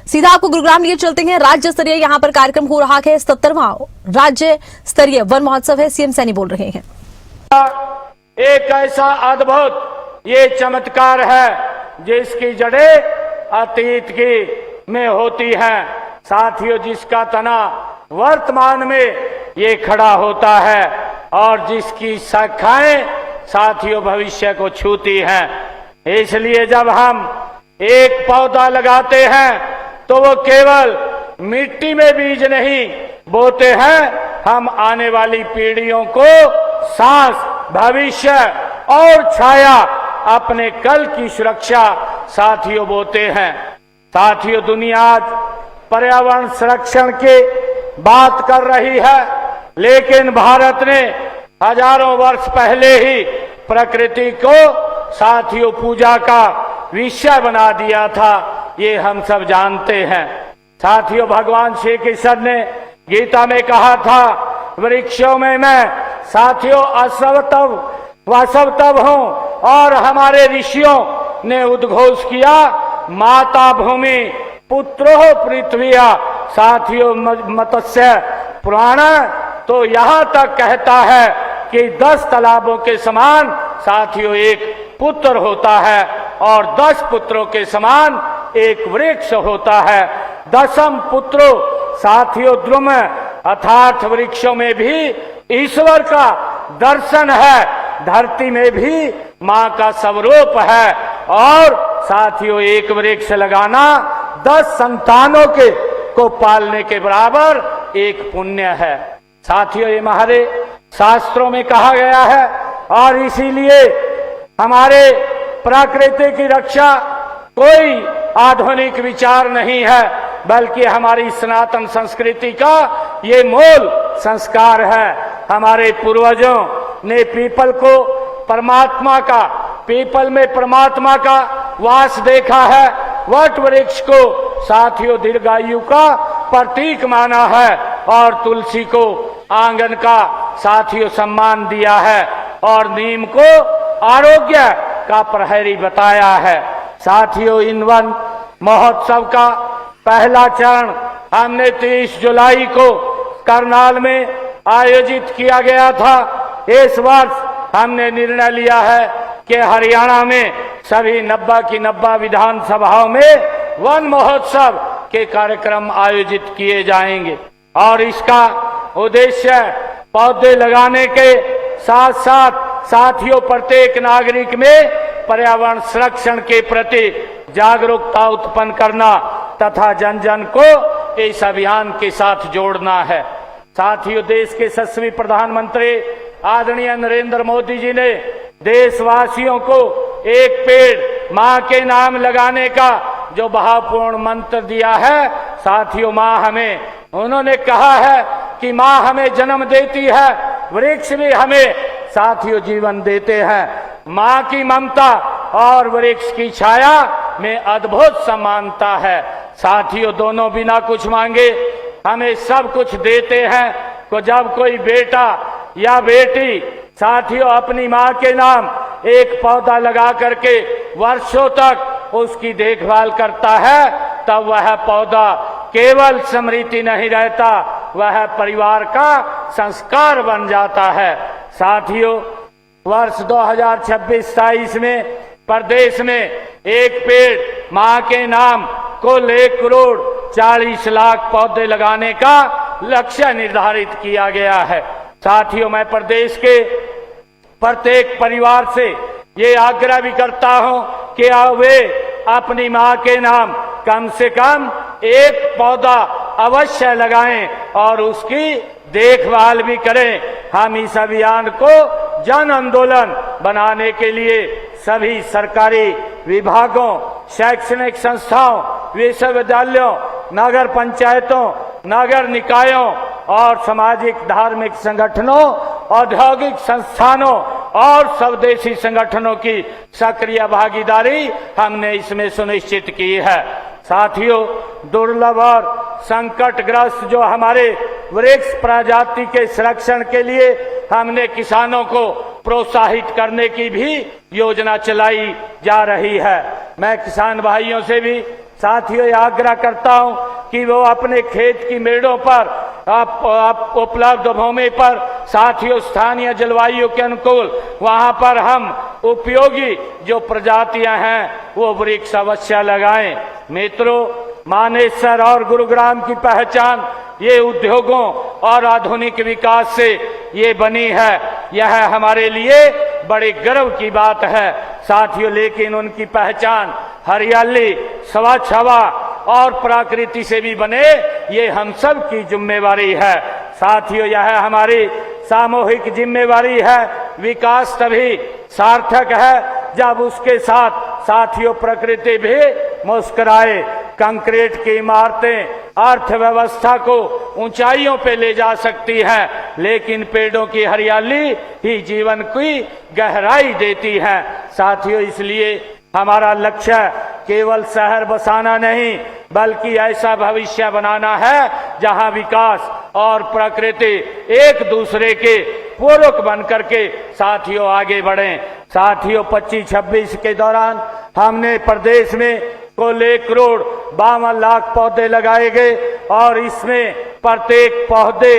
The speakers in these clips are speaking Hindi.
सीधा आपको गुरुग्राम लिए चलते हैं। राज्य स्तरीय यहाँ पर कार्यक्रम हो रहा है। 77वां राज्य स्तरीय वन महोत्सव है। सीएम सैनी बोल रहे हैं। एक ऐसा अद्भुत ये चमत्कार है जिसकी जड़ें अतीत की में होती हैं। साथियों, जिसका तना वर्तमान में ये खड़ा होता है और जिसकी शाखाएं साथियों भविष्य को छूती हैं। इसलिए जब हम एक पौधा लगाते हैं तो वो केवल मिट्टी में बीज नहीं बोते हैं, हम आने वाली पीढ़ियों को सांस, भविष्य और छाया, अपने कल की सुरक्षा साथियों बोते हैं। साथियों, दुनिया आज पर्यावरण संरक्षण की बात कर रही है, लेकिन भारत ने हजारों वर्ष पहले ही प्रकृति को साथियों पूजा का विषय बना दिया था। ये हम सब जानते हैं। साथियों, भगवान श्री कृष्ण ने गीता में कहा था, वृक्षों में मैं साथियों असवतव हूं। और हमारे ऋषियों ने उद्घोष किया, माता भूमि पुत्रो पृथ्विया। साथियों, मत्स्य पुराण तो यहां तक कहता है कि 10 तालाबों के समान साथियों एक पुत्र होता है और 10 पुत्रों के समान एक वृक्ष होता है। 10म पुत्रों साथियों द्रुम अर्थात वृक्षों में भी ईश्वर का दर्शन है, धरती में भी मां का स्वरूप है। और साथियों, एक वृक्ष लगाना 10 संतानों को पालने के बराबर एक पुण्य है। साथियों, ये हमारे शास्त्रों में कहा गया है और इसीलिए हमारे प्रकृति की रक्षा कोई आधुनिक विचार नहीं है, बल्कि हमारी सनातन संस्कृति का ये मूल संस्कार है। हमारे पूर्वजों ने पीपल को परमात्मा का, पीपल में परमात्मा का वास देखा है। वट वृक्ष को साथियों दीर्घायु का प्रतीक माना है और तुलसी को आंगन का साथियों सम्मान दिया है और नीम को आरोग्य का प्रहरी बताया है। साथियों, इन वन महोत्सव का पहला चरण हमने 30 जुलाई को करनाल में आयोजित किया गया था। इस वर्ष हमने निर्णय लिया है कि हरियाणा में सभी 90 की 90 विधानसभाओं में वन महोत्सव के कार्यक्रम आयोजित किए जाएंगे और इसका उद्देश्य पौधे लगाने के साथ साथ साथियों प्रत्येक नागरिक में पर्यावरण संरक्षण के प्रति जागरूकता उत्पन्न करना तथा जन जन को इस अभियान के साथ जोड़ना है। साथियों, देश के यशस्वी प्रधानमंत्री आदरणीय नरेंद्र मोदी जी ने देशवासियों को एक पेड़ मां के नाम लगाने का जो भावपूर्ण मंत्र दिया है। साथियों, मां हमें, उन्होंने कहा है कि मां हमें जन्म देती है, वृक्ष भी हमें साथियों जीवन देते हैं। मां की ममता और वृक्ष की छाया में अद्भुत समानता है। साथियों, दोनों बिना कुछ मांगे हमें सब कुछ देते हैं। तो जब कोई बेटा या बेटी साथियों अपनी मां के नाम एक पौधा लगा करके वर्षों तक उसकी देखभाल करता है, तब वह पौधा केवल स्मृति नहीं रहता, वह परिवार का संस्कार बन जाता है। साथियों, वर्ष 2026-27 में प्रदेश में एक पेड़ मां के नाम कुल 1,40,00,000 पौधे लगाने का लक्ष्य निर्धारित किया गया है। साथियों, मैं प्रदेश के प्रत्येक परिवार से ये आग्रह भी करता हूं कि वे अपनी मां के नाम कम से कम एक पौधा अवश्य लगाएं और उसकी देखभाल भी करें। हम इस अभियान को जन आंदोलन बनाने के लिए सभी सरकारी विभागों, शैक्षणिक संस्थाओं, विश्वविद्यालयों, नगर पंचायतों, नगर निकायों और सामाजिक धार्मिक संगठनों, औद्योगिक संस्थानों और स्वदेशी संगठनों की सक्रिय भागीदारी हमने इसमें सुनिश्चित की है। साथियों, दुर्लभ और संकटग्रस्त जो हमारे वृक्ष प्रजाति के संरक्षण के लिए हमने किसानों को प्रोत्साहित करने की भी योजना चलाई जा रही है। मैं किसान भाइयों से भी साथियों ये आग्रह करता हूं कि वो अपने खेत की मेड़ों पर आप उपलब्ध भूमि पर साथियों स्थानीय जलवायु के अनुकूल वहां पर हम उपयोगी जो प्रजातियां हैं वो वृक्ष अवश्य लगाएं। मित्रों, मानेसर और गुरुग्राम की पहचान ये उद्योगों और आधुनिक विकास से ये बनी है। यह हमारे लिए बड़े गर्व की बात है साथियों, लेकिन उनकी पहचान हरियाली, स्वच्छ हवा और प्रकृति से भी बने, ये हम सब की जिम्मेवारी है साथियों। यह हमारी सामूहिक जिम्मेवारी है। विकास तभी सार्थक है जब उसके साथ साथियों प्रकृति भी मुस्कुराए। कंक्रीट की इमारतें अर्थव्यवस्था को ऊंचाइयों पे ले जा सकती हैं, लेकिन पेड़ों की हरियाली ही जीवन की गहराई देती है साथियों। इसलिए हमारा लक्ष्य केवल शहर बसाना नहीं, बल्कि ऐसा भविष्य बनाना है जहां विकास और प्रकृति एक दूसरे के पूरक बनकर के साथियों आगे बढ़ें। साथियों 25-26 के दौरान हमने प्रदेश में कुल 1,52,00,000 पौधे लगाए गए और इसमें प्रत्येक पौधे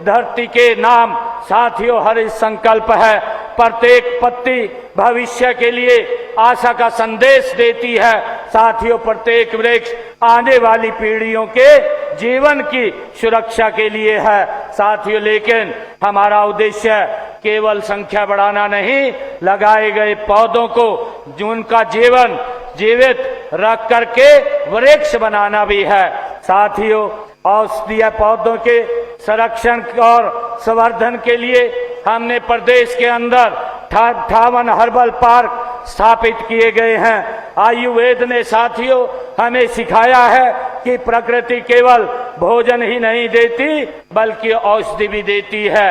धरती के नाम साथियों हर संकल्प है। प्रत्येक पत्ती भविष्य के लिए आशा का संदेश देती है साथियों। प्रत्येक वृक्ष आने वाली पीढ़ियों के जीवन की सुरक्षा के लिए है साथियों। लेकिन हमारा उद्देश्य केवल संख्या बढ़ाना नहीं, लगाए गए पौधों को जिनका जीवन जीवित रख करके वृक्ष बनाना भी है साथियों। औषधीय पौधों के संरक्षण और संवर्धन के लिए हमने प्रदेश के अंदर 58 हर्बल पार्क स्थापित किए गए हैं। आयुर्वेद ने साथियों हमें सिखाया है कि प्रकृति केवल भोजन ही नहीं देती बल्कि औषधि भी देती है।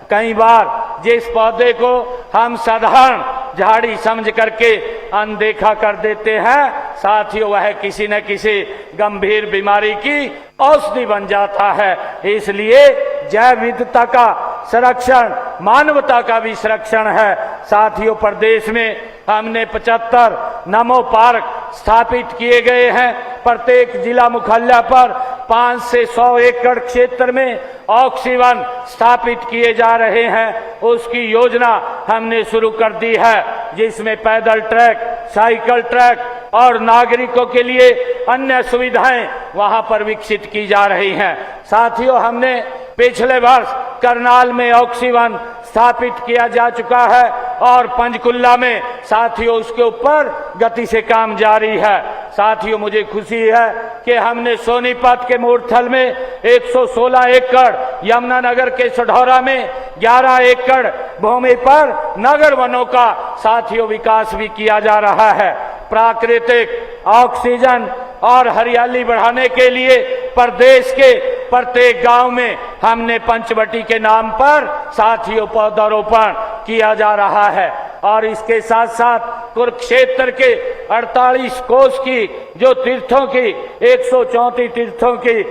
कई बार जिस पौधे को हम साधारण झाड़ी समझ करके अनदेखा कर देते हैं साथियों, वह किसी न किसी गंभीर बीमारी की औषधि बन जाता है। इसलिए जैव विविधता का संरक्षण मानवता का भी संरक्षण है साथियों। प्रदेश में हमने 75 नमो पार्क स्थापित किए गए हैं। प्रत्येक जिला मुख्यालय पर 5 से 100 एकड़ क्षेत्र में ऑक्सीवन स्थापित किए जा रहे हैं। उसकी योजना हमने शुरू कर दी है, जिसमें पैदल ट्रैक, साइकिल ट्रैक और नागरिकों के लिए अन्य सुविधाएं वहां पर विकसित की जा रही हैं साथियों। हमने पिछले वर्ष करनाल में ऑक्सीवन स्थापित किया जा चुका है और पंचकुला में साथियों उसके ऊपर गति से काम जारी है साथियों। मुझे खुशी है कि हमने सोनीपत के मूर्थल में 116 एकड़, यमुनानगर के सढौरा में 11 एकड़ भूमि पर नगर वनों का साथियों विकास भी किया जा रहा है। प्राकृतिक ऑक्सीजन और हरियाली बढ़ाने के लिए प्रदेश के प्रत्येक गांव में हमने पंचवटी के नाम पर साथियों पौधारोपण किया जा रहा है। और इसके साथ साथ कुरुक्षेत्र के 48 कोस की जो तीर्थों की 134 तीर्थों की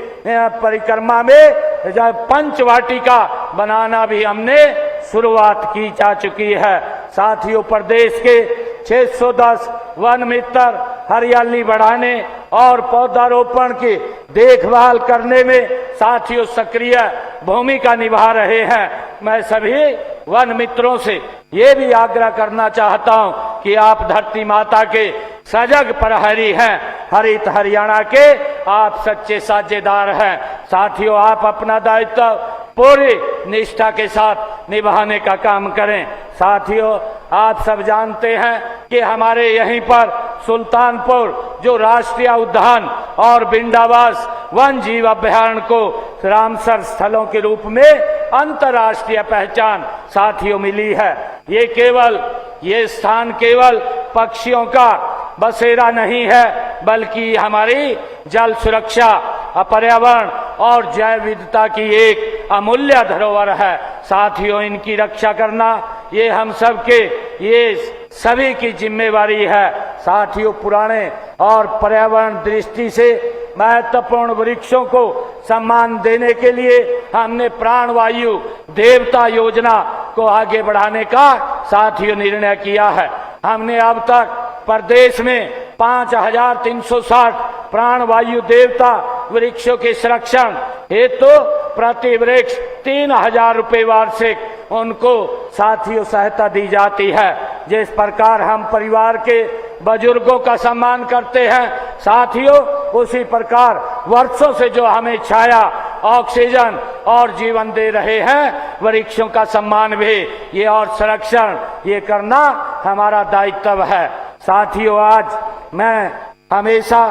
परिक्रमा में पंचवाटिका बनाना भी हमने शुरुआत की जा चुकी है साथियों। प्रदेश के 610 वन मित्र हरियाली बढ़ाने और पौधारोपण की देखभाल करने में साथियों सक्रिय भूमिका निभा रहे हैं। मैं सभी वन मित्रों से ये भी आग्रह करना चाहता हूं कि आप धरती माता के सजग प्रहरी हैं, हरित हरियाणा के आप सच्चे साझेदार हैं साथियों। आप अपना दायित्व पूरी निष्ठा के साथ निभाने का काम करें साथियों। आप सब जानते हैं कि हमारे यहीं पर सुल्तानपुर जो राष्ट्रीय उद्यान और बिंडावास वन जीव अभ्यारण्य को रामसर स्थलों के रूप में अंतर्राष्ट्रीय पहचान साथियों मिली है। ये स्थान केवल पक्षियों का बसेरा नहीं है, बल्कि हमारी जल सुरक्षा, पर्यावरण और जैव विविधता की एक अमूल्य धरोहर है साथियों। इनकी रक्षा करना ये हम सबके, ये सभी की जिम्मेवारी है साथियों। पुराने और पर्यावरण दृष्टि से महत्वपूर्ण वृक्षों को सम्मान देने के लिए हमने प्राणवायु देवता योजना को आगे बढ़ाने का साथियों निर्णय किया है। हमने अब तक प्रदेश में 5,360 प्राणवायु देवता वृक्षों के संरक्षण हेतु प्रति वृक्ष 3,000 रुपये वार्षिक उनको साथियों सहायता दी जाती है। जिस प्रकार हम परिवार के बुजुर्गों का सम्मान करते हैं साथियों, उसी प्रकार वर्षों से जो हमें छाया, ऑक्सीजन और जीवन दे रहे हैं, वृक्षों का सम्मान भी ये और संरक्षण ये करना हमारा दायित्व है। साथियों, आज मैं हमेशा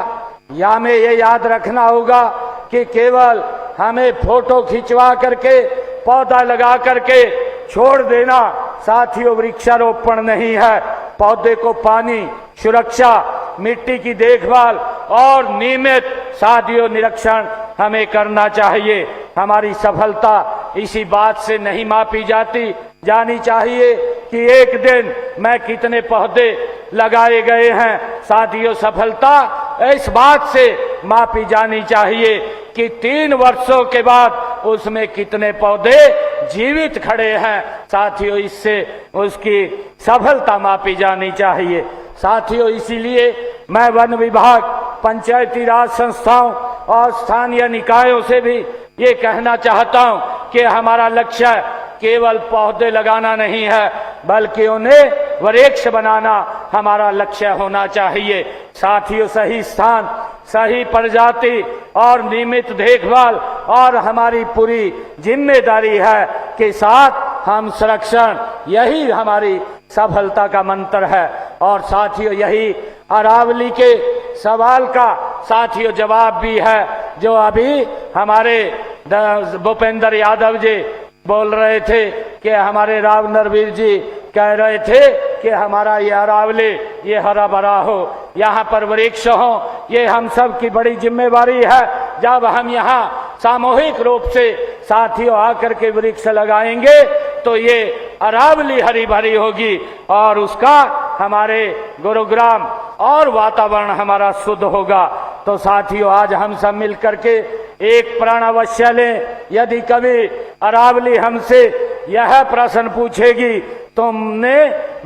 हमें ये याद रखना होगा कि केवल हमें फोटो खिंचवा करके, पौधा लगा करके छोड़ देना साथियों वृक्षारोपण नहीं है। पौधे को पानी, सुरक्षा, मिट्टी की देखभाल और नियमित साथियों निरीक्षण हमें करना चाहिए। हमारी सफलता इसी बात से नहीं मापी जानी चाहिए कि एक दिन में कितने पौधे लगाए गए हैं। साथियों, सफलता इस बात से मापी जानी चाहिए कि 3 वर्षों के बाद उसमें कितने पौधे जीवित खड़े हैं। साथियों, इससे उसकी सफलता मापी जानी चाहिए। साथियों, इसीलिए मैं वन विभाग, पंचायती राज संस्थाओं और स्थानीय निकायों से भी ये कहना चाहता हूं कि हमारा लक्ष्य केवल पौधे लगाना नहीं है, बल्कि उन्हें वृक्ष बनाना हमारा लक्ष्य होना चाहिए। साथियों, सही स्थान, सही प्रजाति और नियमित देखभाल और हमारी पूरी जिम्मेदारी है के साथ हम संरक्षण, यही हमारी सफलता का मंत्र है। और साथियों, यही अरावली के सवाल का साथियों जवाब भी है जो अभी हमारे भूपेंद्र यादव जी बोल रहे थे कि हमारे राव नरवीर जी कह रहे थे कि हमारा ये अरावली ये हरा भरा हो, यहाँ पर वृक्ष हो, ये हम सब की बड़ी जिम्मेवारी है। जब हम यहाँ सामूहिक रूप से साथियों आकर के वृक्ष लगाएंगे तो ये अरावली हरी भरी होगी और उसका हमारे गुरुग्राम और वातावरण हमारा शुद्ध होगा। तो साथियों, आज हम सब मिलकर के एक प्रण अवश्य लें। यदि कभी अरावली हमसे यह प्रश्न पूछेगी, तुमने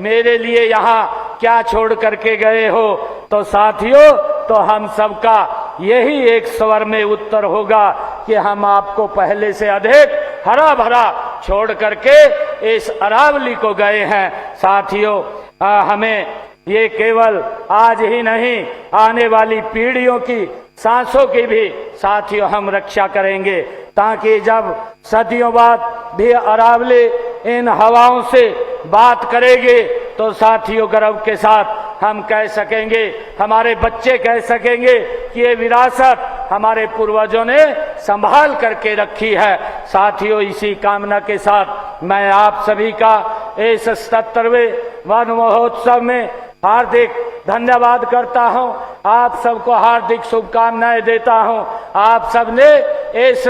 मेरे लिए यहाँ क्या छोड़ करके गए हो, तो साथियों, तो हम सबका यही एक स्वर में उत्तर होगा कि हम आपको पहले से अधिक हरा भरा छोड़ करके इस अरावली को गए हैं। साथियों, हमें ये केवल आज ही नहीं, आने वाली पीढ़ियों की सांसों की भी साथियों हम रक्षा करेंगे, ताकि जब सदियों बाद भी अरावली इन हवाओं से बात करेगी तो साथियों गर्व के साथ हम कह सकेंगे, हमारे बच्चे कह सकेंगे कि ये विरासत हमारे पूर्वजों ने संभाल करके रखी है। साथियों, इसी कामना के साथ मैं आप सभी का इस 77वें वन महोत्सव में हार्दिक धन्यवाद करता हूं। आप सबको हार्दिक शुभकामनाएं देता हूं। आप सबने इस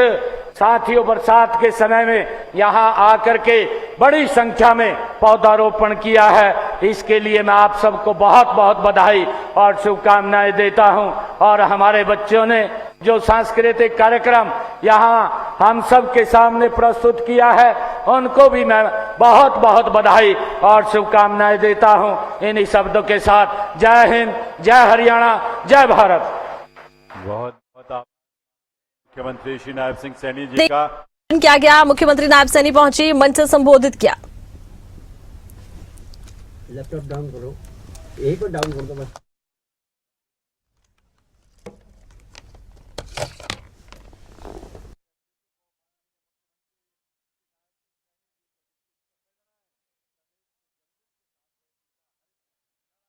साथियों बरसात के समय में यहाँ आकर के बड़ी संख्या में पौधारोपण किया है, इसके लिए मैं आप सबको बहुत बहुत बधाई और शुभकामनाएं देता हूं। और हमारे बच्चों ने जो सांस्कृतिक कार्यक्रम यहाँ हम सब के सामने प्रस्तुत किया है, उनको भी मैं बहुत बहुत बधाई और शुभकामनाएं देता हूं। इन्हीं शब्दों के साथ जय हिंद, जय हरियाणा, जय भारत। बहुत बहुत मुख्यमंत्री श्री नायब सिंह सैनी जी का क्या गया। मुख्यमंत्री नायब सैनी पहुंची, मंच से संबोधित किया। लैपटॉप डाउन करो, यही पर डाउन कर दो बस।